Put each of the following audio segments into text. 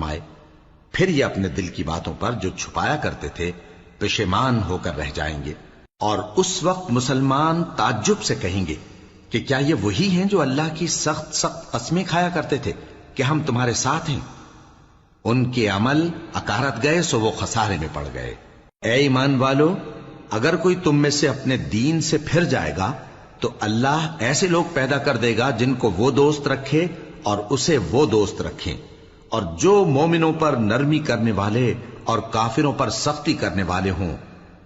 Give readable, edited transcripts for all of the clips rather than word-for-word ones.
फरमाए, फिर ये अपने दिल की बातों पर जो छुपाया करते थे पेशेमान होकर रह जाएंगे। और उस वक्त मुसलमान ताज्जुब से कहेंगे कि क्या ये वही हैं जो अल्लाह की सख्त सख्त कस्में खाया करते थे कि हम तुम्हारे साथ हैं? उनके अमल अकारत गए सो वो खसारे में पड़ गए। ए ईमान वालो, अगर कोई तुम में से अपने दीन से फिर जाएगा तो अल्लाह ऐसे लोग पैदा कर देगा जिनको वो दोस्त रखे और उसे वो दोस्त रखें, और जो मोमिनों पर नरमी करने वाले और काफिरों पर सख्ती करने वाले हों,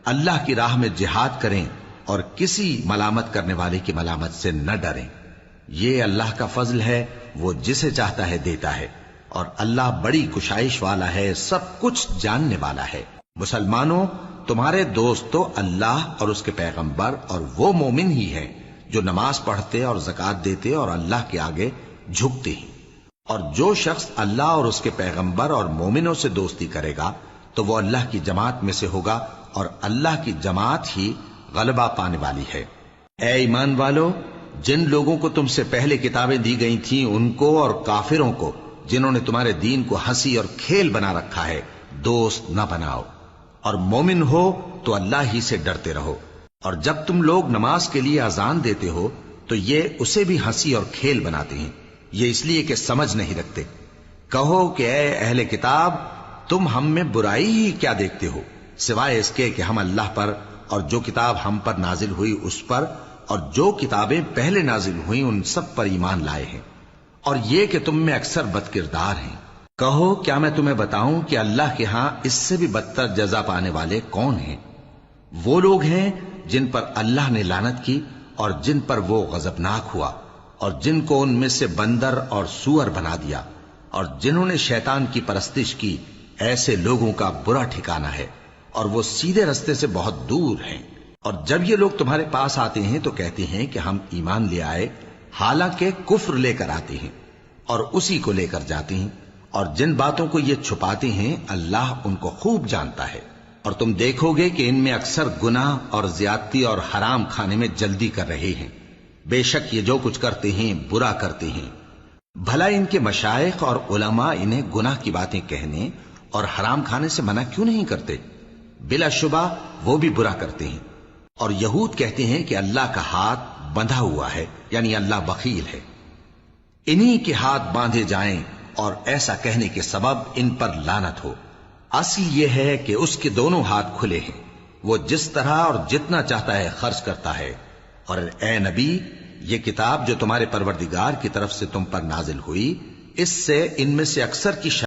अल्लाह की राह में जिहाद करें और किसी मलामत करने वाले की मलामत से न डरें। ये अल्लाह का फजल है, वो जिसे चाहता है देता है, और अल्लाह बड़ी कुशाइश वाला है, सब कुछ जानने वाला है। मुसलमानों, तुम्हारे दोस्त तो अल्लाह और उसके पैगंबर और वो मोमिन ही हैं जो नमाज पढ़ते और ज़कात देते और अल्लाह के आगे झुकते हैं। और जो शख्स अल्लाह और उसके पैगंबर और मोमिनों से दोस्ती करेगा तो वो अल्लाह की जमात में से होगा, और अल्लाह की जमात ही गलबा पाने वाली है। ए ईमान वालो, जिन लोगों को तुमसे पहले किताबें दी गई थीं उनको और काफिरों को जिन्होंने तुम्हारे दीन को हंसी और खेल बना रखा है दोस्त न बनाओ, और मोमिन हो तो अल्लाह ही से डरते रहो। और जब तुम लोग नमाज के लिए अजान देते हो तो ये उसे भी हंसी और खेल बनाते हैं, ये इसलिए कि समझ नहीं रखते। कहो कि ए अहले किताब, तुम हम में बुराई ही क्या देखते हो, सिवाय इसके कि हम अल्लाह पर और जो किताब हम पर नाजिल हुई उस पर और जो किताबें पहले नाजिल हुई उन सब पर ईमान लाए हैं, और ये कि तुम में अक्सर बदकिरदार हैं। कहो, क्या मैं तुम्हें बताऊं कि अल्लाह के यहां इससे भी बदतर जजा पाने वाले कौन हैं? वो लोग हैं जिन पर अल्लाह ने लानत की और जिन पर वो गजबनाक हुआ, और जिनको उनमें से बंदर और सूअर बना दिया, और जिन्होंने शैतान की परस्तिश की, ऐसे लोगों का बुरा ठिकाना है, और वो सीधे रास्ते से बहुत दूर हैं। और जब ये लोग तुम्हारे पास आते हैं तो कहते हैं कि हम ईमान ले आए, हालांकि कुफ्र लेकर आते हैं और उसी को लेकर जाते हैं, और जिन बातों को ये छुपाते हैं अल्लाह उनको खूब जानता है। और तुम देखोगे कि इनमें अक्सर गुनाह और ज्यादती और हराम खाने में जल्दी कर रहे हैं। बेशक ये जो कुछ करते हैं बुरा करते हैं। भला इनके मशाइख और उलमा इन्हें गुनाह की बातें कहने और हराम खाने से मना क्यों नहीं करते? बिलाशुबा वो भी बुरा करते हैं। और यहूद कहते हैं कि अल्लाह का हाथ बंधा हुआ है, यानी अल्लाह बखील है। इन्हीं के हाथ बांधे जाएं और ऐसा कहने के सबब इन पर लानत हो। असल यह है कि उसके दोनों हाथ खुले हैं, वो जिस तरह और जितना चाहता है खर्च करता है। और ए नबी, ये किताब जो तुम्हारे परवरदिगार की तरफ से तुम पर नाजिल हुई, इससे इनमें से अक्सर की